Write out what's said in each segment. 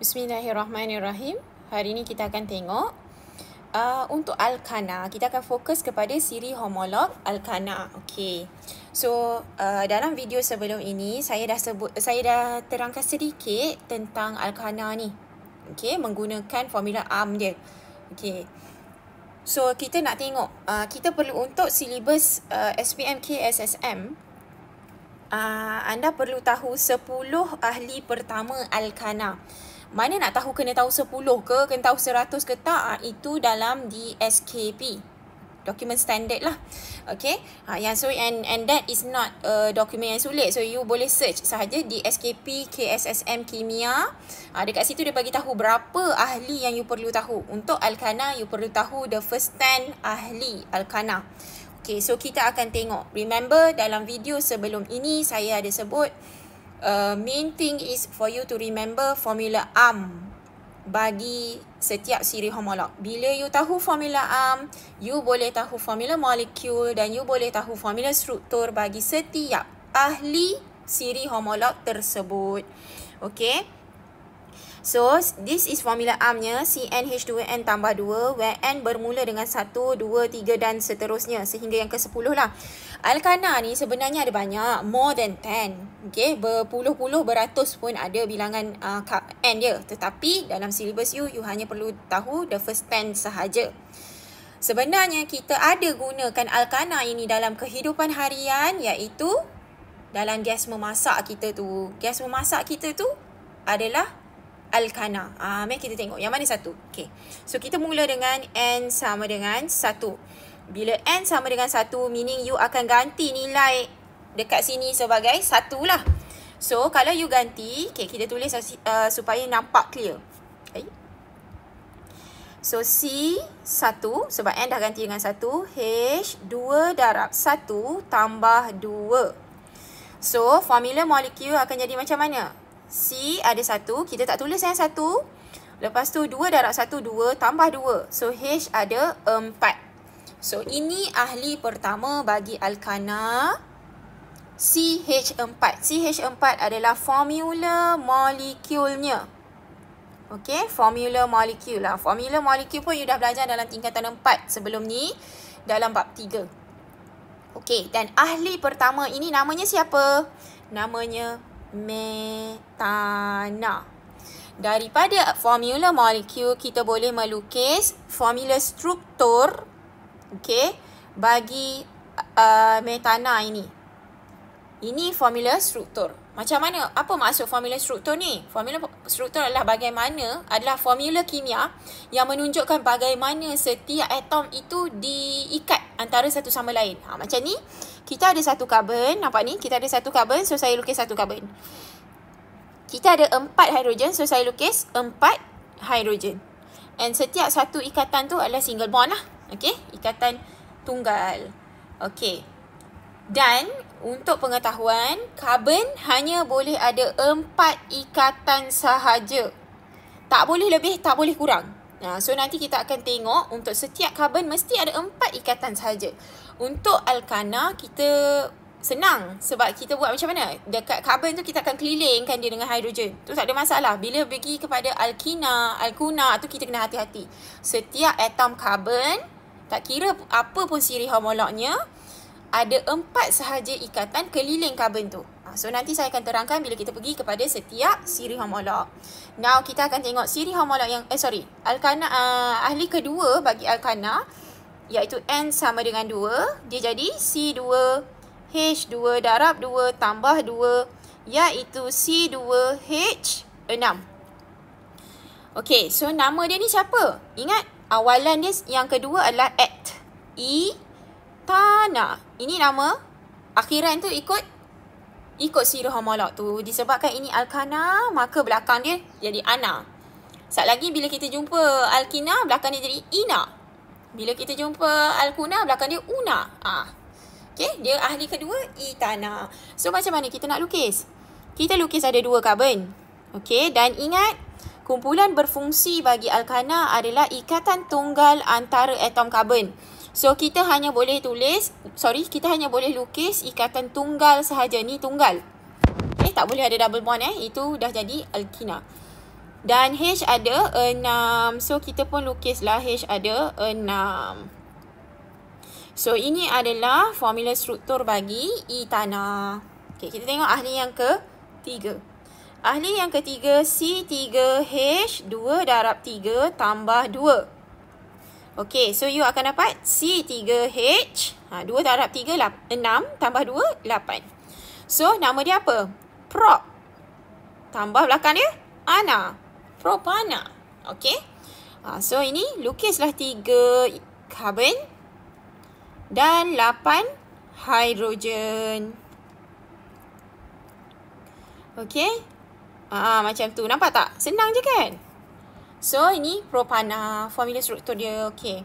Bismillahirrahmanirrahim. Hari ini kita akan tengok untuk alkana. Kita akan fokus kepada siri homolog alkana. Okey. So, dalam video sebelum ini saya dah terangkan sedikit tentang alkana ni. Okey, menggunakan formula ARM dia. Okey. So, kita nak tengok kita perlu untuk silibus SPMK SSM. Anda perlu tahu 10 ahli pertama alkana. Mana nak tahu kena tahu 10 ke, kena tahu 100 ke tak, itu dalam di SKP. Dokumen standard lah. Okay. And that is not dokumen yang sulit. So you boleh search sahaja di SKP KSSM Kimia. Dekat situ dia bagi tahu berapa ahli yang you perlu tahu. Untuk alkana you perlu tahu the first 10 ahli alkana. Okay, so kita akan tengok. Remember dalam video sebelum ini saya ada sebut main thing is for you to remember formula ARM bagi setiap siri homolog. Bila you tahu formula ARM, you boleh tahu formula molekul dan you boleh tahu formula struktur bagi setiap ahli siri homolog tersebut. Okay. So, this is formula ARM-nya, CnH2n tambah 2, where n bermula dengan 1, 2, 3 dan seterusnya sehingga yang ke-10 lah. Alkana ni sebenarnya ada banyak, more than 10. Okay, berpuluh-puluh, beratus pun ada bilangan n dia. Tetapi dalam silibus you hanya perlu tahu the first 10 sahaja. Sebenarnya kita ada gunakan alkana ini dalam kehidupan harian, iaitu dalam gas memasak kita tu. Gas memasak kita tu adalah alkana. Mari kita tengok yang mana satu. Okay. So kita mula dengan n sama dengan 1. Bila n sama dengan 1, meaning you akan ganti nilai dekat sini sebagai 1 lah. So kalau you ganti, okay, kita tulis supaya nampak clear. Okay. So C1 sebab n dah ganti dengan 1, H 2 darab 1 tambah 2. So formula molekul akan jadi macam mana? C ada 1, kita tak tulis yang 1. Lepas tu 2 darab 1, 2 tambah 2. So H ada 4. So ini ahli pertama bagi alkana CH4. CH4 adalah formula molekulnya. Okay, formula molekul lah. Formula molekul pun you dah belajar dalam tingkatan 4 sebelum ni, dalam bab 3. Okay, dan ahli pertama ini namanya siapa? Namanya metana. Daripada formula molekul kita boleh melukis formula struktur, okey, bagi metana ini. Ini formula struktur. Macam mana? Apa maksud formula struktur ni? Formula struktur adalah formula kimia yang menunjukkan bagaimana setiap atom itu diikat antara satu sama lain. Macam ni, kita ada satu karbon. Nampak ni? Kita ada satu karbon, so saya lukis satu karbon. Kita ada 4 hidrogen, so saya lukis 4 hidrogen. And setiap satu ikatan tu adalah single bond lah. Okay? Ikatan tunggal. Okay. Dan untuk pengetahuan, karbon hanya boleh ada 4 ikatan sahaja. Tak boleh lebih, tak boleh kurang. So nanti kita akan tengok untuk setiap karbon mesti ada 4 ikatan sahaja. Untuk alkana kita senang sebab kita buat macam mana? Dekat karbon tu kita akan kelilingkan dia dengan hidrogen. Tu tak ada masalah. Bila pergi kepada alkina, alkuna tu kita kena hati-hati. Setiap atom karbon, tak kira apa pun siri homolognya, ada 4 sahaja ikatan keliling karbon tu. So nanti saya akan terangkan bila kita pergi kepada setiap siri homolog. Now kita akan tengok siri homolog yang alkana ahli kedua bagi alkana, iaitu n sama dengan 2. Dia jadi C2H2 darab 2 tambah 2, iaitu C2H6. Okey, so nama dia ni siapa? Ingat awalan dia yang kedua adalah at. Tanah. Ini nama akhiran tu ikut siri homolog tu. Disebabkan ini alkana, maka belakang dia jadi ana. Sat lagi bila kita jumpa alkina, belakang dia jadi ina. Bila kita jumpa alkuna, belakang dia una. Okay, dia ahli kedua itana. So macam mana kita nak lukis? Kita lukis ada 2 karbon. Okay, dan ingat kumpulan berfungsi bagi alkana adalah ikatan tunggal antara atom karbon. So kita hanya boleh lukis ikatan tunggal sahaja. Ni tunggal. Tak boleh ada double bond Itu dah jadi alkina. Dan H ada 6. So, kita pun lukislah H ada 6. So, ini adalah formula struktur bagi E tanah. Okay, kita tengok ahli yang ketiga. Ahli yang ketiga, C3H 2 darab 3 tambah 2. Okay, so you akan dapat C3H. 2 darab 3, 6 tambah 2, 8. So, nama dia apa? Prop. Tambah belakang dia, Ana. Propana. Okay. So, ini lukislah 3 karbon dan 8 hidrogen. Okay. Macam tu. Nampak tak? Senang je kan? So, ini propana. Formula struktur dia. Okay.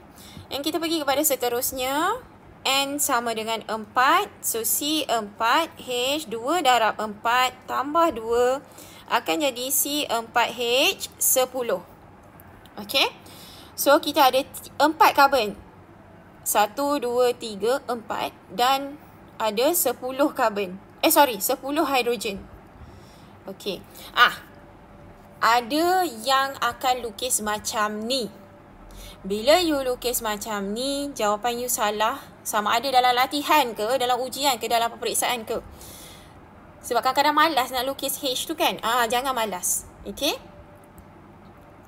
Yang kita pergi kepada seterusnya. N sama dengan 4. So, C4H 2 darab 4 tambah 2 akan jadi C4H 10. Okay. So, kita ada 4 karbon. 1, 2, 3, 4. Dan ada 10 karbon. 10 hidrogen. Okay. Ada yang akan lukis macam ni. Bila you lukis macam ni, jawapan you salah. Sama ada dalam latihan ke, dalam ujian ke, dalam peperiksaan ke. Sebab kadang-kadang malas nak lukis H tu kan. Jangan malas. Okay.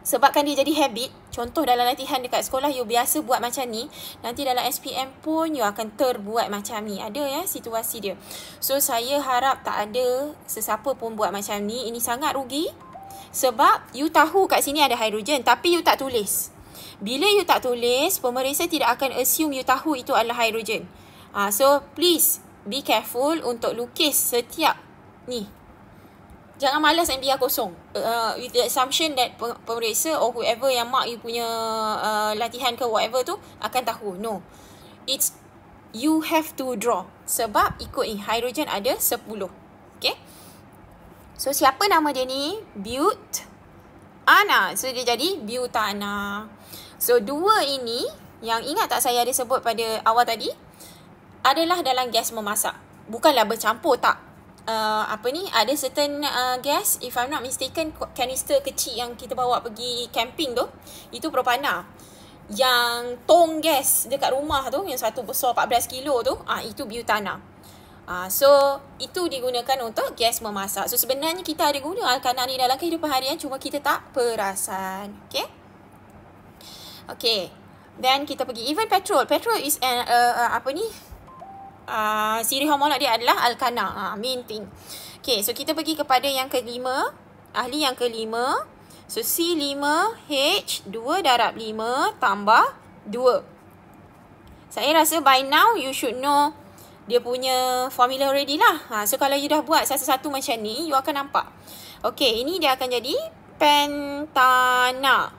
Sebabkan dia jadi habit. Contoh dalam latihan dekat sekolah, you biasa buat macam ni. Nanti dalam SPM pun you akan terbuat macam ni. Ada ya situasi dia. So, saya harap tak ada sesiapa pun buat macam ni. Ini sangat rugi. Sebab you tahu kat sini ada hidrogen. Tapi you tak tulis. Bila you tak tulis, pemeriksa tidak akan assume you tahu itu adalah hidrogen. So, please be careful untuk lukis setiap ni. Jangan malas and biar kosong. With the assumption that pemeriksa or whoever yang mark you punya latihan ke whatever tu akan tahu. No. It's you have to draw. Sebab ikut ni, hidrogen ada 10. Okay. So, siapa nama dia ni? Butana. So, dia jadi butana. So, 2 ini, yang ingat tak saya ada sebut pada awal tadi, adalah dalam gas memasak. Bukanlah bercampur, tak. Ada certain gas, if I'm not mistaken, kanister kecil yang kita bawa pergi camping tu, itu propana. Yang tong gas dekat rumah tu, yang satu besar 14 kilo tu, itu butana. So, itu digunakan untuk gas memasak. So, sebenarnya kita ada guna alkana ni dalam kehidupan harian, cuma kita tak perasan. Okay. Okay. Then, kita pergi. Even petrol. Petrol is siri homolog dia adalah alkana. Main thing. Okay. So, kita pergi kepada yang kelima. Ahli yang kelima. So, C5H 2 darab 5 tambah 2. Saya rasa by now, you should know dia punya formula already lah. So, kalau you dah buat satu-satu macam ni, you akan nampak. Okay, ini dia akan jadi pentana.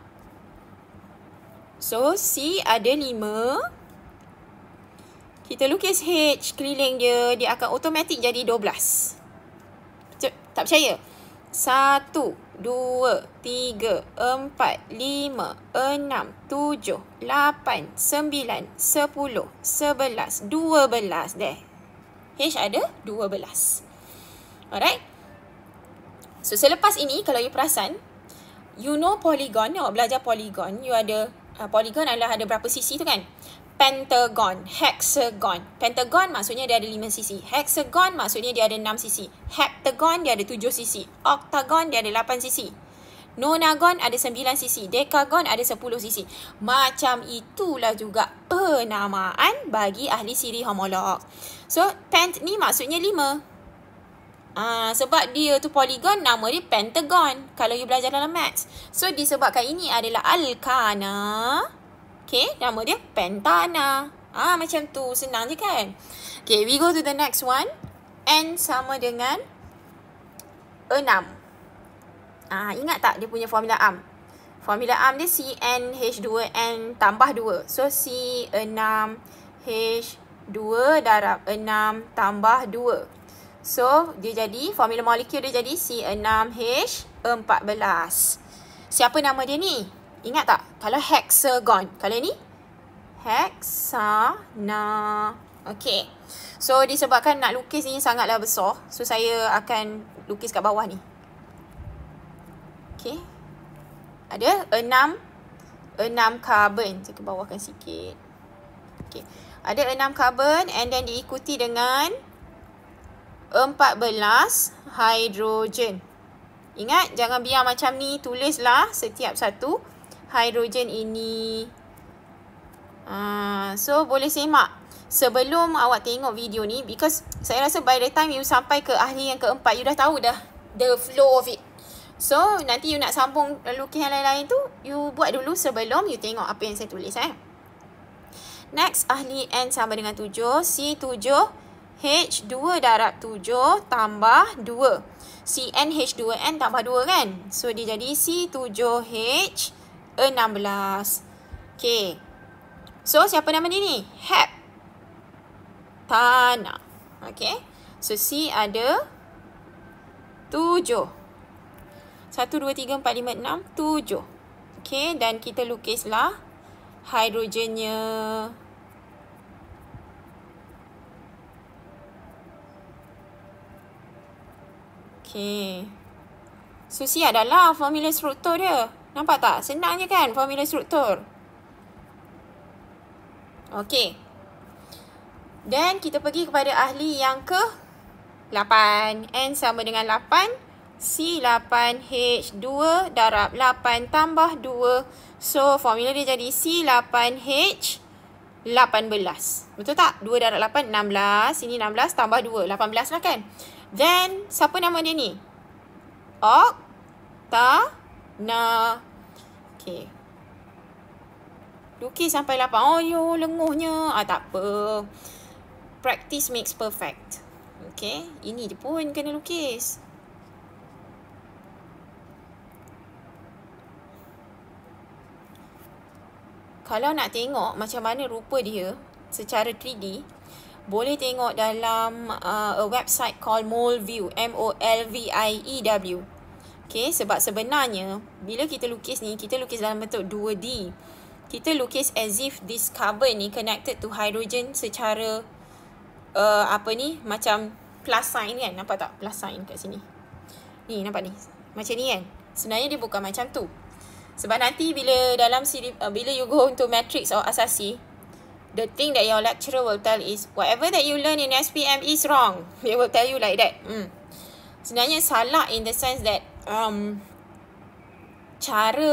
So, C ada 5. Kita lukis H keliling dia, dia akan automatik jadi 12. Tak percaya? 1, 2, 3, 4, 5, 6, 7, 8, 9, 10, 11, 12. There. H ada 12. Alright. So, selepas ini, kalau you perasan, you know polygon. Awak belajar polygon. You ada, polygon adalah ada berapa sisi tu kan? Pentagon, hexagon. Pentagon maksudnya dia ada 5 sisi. Hexagon maksudnya dia ada 6 sisi. Heptagon dia ada 7 sisi. Octagon dia ada 8 sisi. Nonagon ada 9 sisi. Decagon ada 10 sisi. Macam itulah juga penamaan bagi ahli siri homolog. So, pent ni maksudnya 5. Sebab dia tu polygon, nama dia pentagon. Kalau you belajar dalam maths. So, disebabkan ini adalah alkana. Okay, nama dia pentana. Macam tu. Senang je kan? Okay, we go to the next one. N sama dengan 6. Ingat tak dia punya formula ARM? Formula ARM dia CnH2n tambah 2. So, C6H2 darab 6 tambah 2. So, dia jadi, formula molekul dia jadi C6H14. Siapa nama dia ni? Ingat tak? Kalau hexagon. Kalau ni? Hexana. Okay. So, disebabkan nak lukis ni sangatlah besar. So, saya akan lukis kat bawah ni. Okay. Ada 6 karbon. Saya ke bawahkan sikit. Okay. Ada 6 karbon and then diikuti dengan 14 hidrogen. Ingat, jangan biar macam ni. Tulislah setiap satu hidrogen ini. So, boleh semak. Sebelum awak tengok video ni, because saya rasa by the time you sampai ke ahli yang keempat, you dah tahu dah the flow of it. So, nanti you nak sambung lukis yang lain-lain tu, you buat dulu sebelum you tengok apa yang saya tulis. Next, ahli N sama dengan 7. C7H2 darab 7 tambah 2. CnH2n tambah 2 kan? So, dia jadi C7H16. Okay. So, siapa nama dia ni? Heptana. Okay. So, C ada 7. 1, 2, 3, 4, 5, 6, 7. Okay. Dan kita lukislah hidrogennya. Okay. So, C adalah formula struktur dia. Nampak tak? Senang je kan formula struktur. Okay. Dan kita pergi kepada ahli yang ke-8. N sama dengan 8. C8H2 darab 8 tambah 2. So, formula dia jadi C8H18. Betul tak? 2 darab 8, 16. Ini 16 tambah 2. 18 lah kan? Then, siapa nama dia ni? Octana. Okay. Lukis sampai 8. Oh, yo, lenguhnya. Tak apa. Practice makes perfect. Okay. Ini je pun kena lukis. Kalau nak tengok macam mana rupa dia secara 3D, boleh tengok dalam a website called Molview. M-O-L-V-I-E-W. Okay, sebab sebenarnya bila kita lukis ni, kita lukis dalam bentuk 2D. Kita lukis as if this carbon ni connected to hydrogen secara macam plus sign kan. Nampak tak plus sign kat sini? Ni nampak ni. Macam ni kan. Sebenarnya dia bukan macam tu. Sebab nanti bila bila you go into matrix or asasi, the thing that your lecturer will tell is whatever that you learn in SPM is wrong. They will tell you like that. Sebenarnya salah in the sense that cara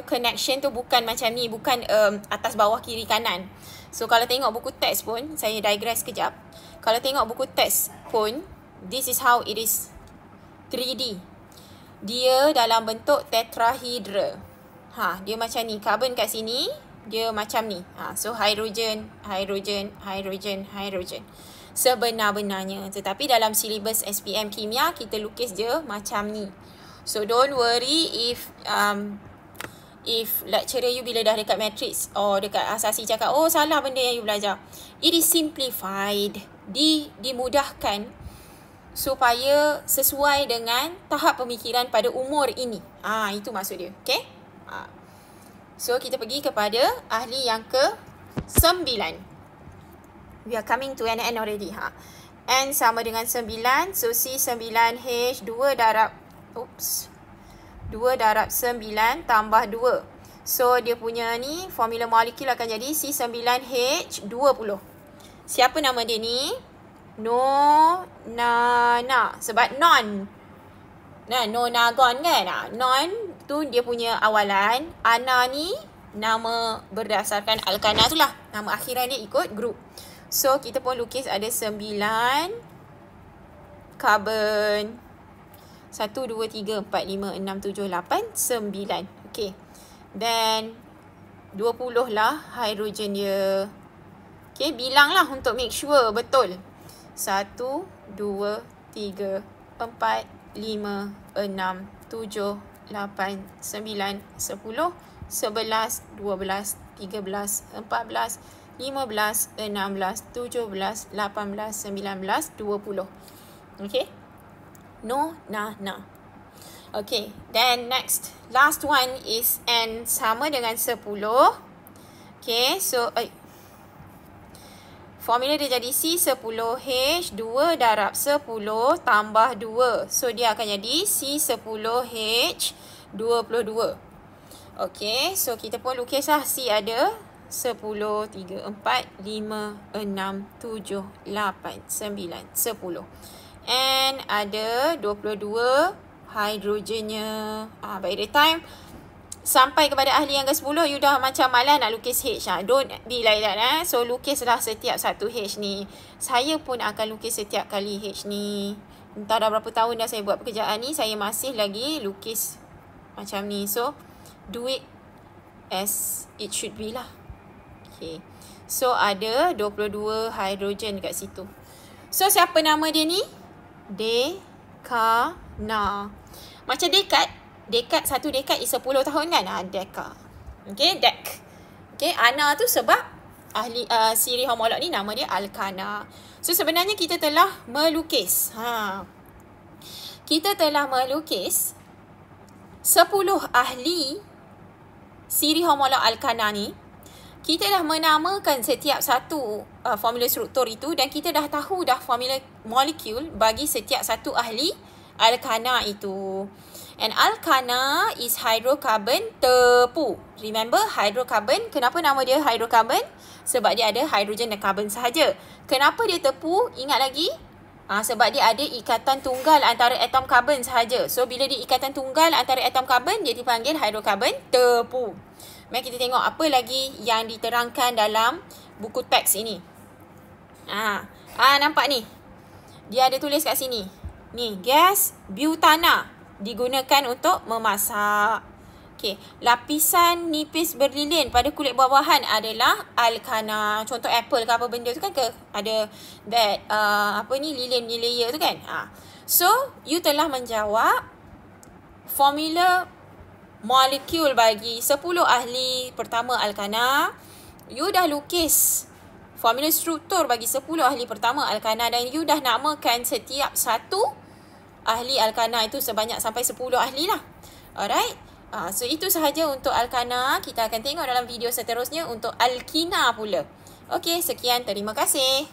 connection tu bukan macam ni. Bukan atas bawah kiri kanan. So kalau tengok buku teks pun, saya digress kejap. Kalau tengok buku teks pun, this is how it is 3D. Dia dalam bentuk tetrahedra. Dia macam ni. Karbon kat sini, dia macam ni. So, hidrogen, hidrogen, hidrogen, hidrogen. Sebenar-benarnya. Tetapi dalam silibus SPM Kimia, kita lukis je macam ni. So, don't worry if lecturer you bila dah dekat matrix or dekat asasi cakap, oh salah benda yang you belajar. It is simplified. Dimudahkan supaya sesuai dengan tahap pemikiran pada umur ini. Itu maksud dia. Okay? So, kita pergi kepada ahli yang ke-9. We are coming to an end already. N sama dengan 9. So, C9H2 darab 2 darab 9 tambah 2. So, dia punya ni formula molekul akan jadi C9H20. Siapa nama dia ni? Nonana. Sebab nonagon kan? Non tu dia punya awalan. Ana ni nama berdasarkan alkana tu lah. Nama akhiran dia ikut grup. So, kita pun lukis ada 9 karbon. 1, 2, 3, 4, 5, 6, 7, 8, 9. Okay. Then 20 lah hidrogen dia. Okay, bilanglah untuk make sure betul. 1, 2, 3, 4, 5, 6, 7, 8, 9, 10, 11, 12, 13, 14, 15, 16, 17, 18, 19, 20. Okay. No. Okay. Then next. Last one is N sama dengan 10. Okay. So, formula dia jadi C10H2 darab 10 tambah 2. So, dia akan jadi C10H22. Okay, so kita pun lukis lah. C ada 10, 3, 4, 5, 6, 7, 8, 9, 10. And ada 22 hidrogennya. By the time sampai kepada ahli yang ke-10, you dah macam malas nak lukis H. Don't be like that. So, lukislah setiap satu H ni. Saya pun akan lukis setiap kali H ni. Entah dah berapa tahun dah saya buat pekerjaan ni, saya masih lagi lukis macam ni. So, do it as it should be lah. Okay. So, ada 22 hidrogen kat situ. So, siapa nama dia ni? Dekana. Macam dekad. Dekad, satu dekad is 10 tahun kan? Deka. Okay, dek. Okay, Ana tu sebab ahli siri homolog ni nama dia Alkana. So, sebenarnya kita telah melukis. Kita telah melukis 10 ahli siri homolog Alkana ni. Kita dah menamakan setiap satu formula struktur itu dan kita dah tahu dah formula molekul bagi setiap satu ahli Alkana itu. And Alkana is hydrocarbon tepu. Remember hydrocarbon, kenapa nama dia hydrocarbon? Sebab dia ada hidrogen dan karbon sahaja. Kenapa dia tepu? Ingat lagi? Sebab dia ada ikatan tunggal antara atom karbon sahaja. So bila dia ikatan tunggal antara atom karbon, dia dipanggil hydrocarbon tepu. Mari kita tengok apa lagi yang diterangkan dalam buku teks ini. Nampak ni? Dia ada tulis kat sini. Ni, gas butana digunakan untuk memasak. Okey, lapisan nipis berlilin pada kulit buah-buahan adalah alkana. Contoh apple ke apa benda tu kan ada that lilin ni layer tu kan. So, you telah menjawab formula molekul bagi 10 ahli pertama alkana. You dah lukis formula struktur bagi 10 ahli pertama alkana dan you dah namakan setiap satu ahli alkana itu sebanyak sampai 10 ahli lah. Alright. So itu sahaja untuk alkana. Kita akan tengok dalam video seterusnya untuk alkina pula. Okey, sekian. Terima kasih.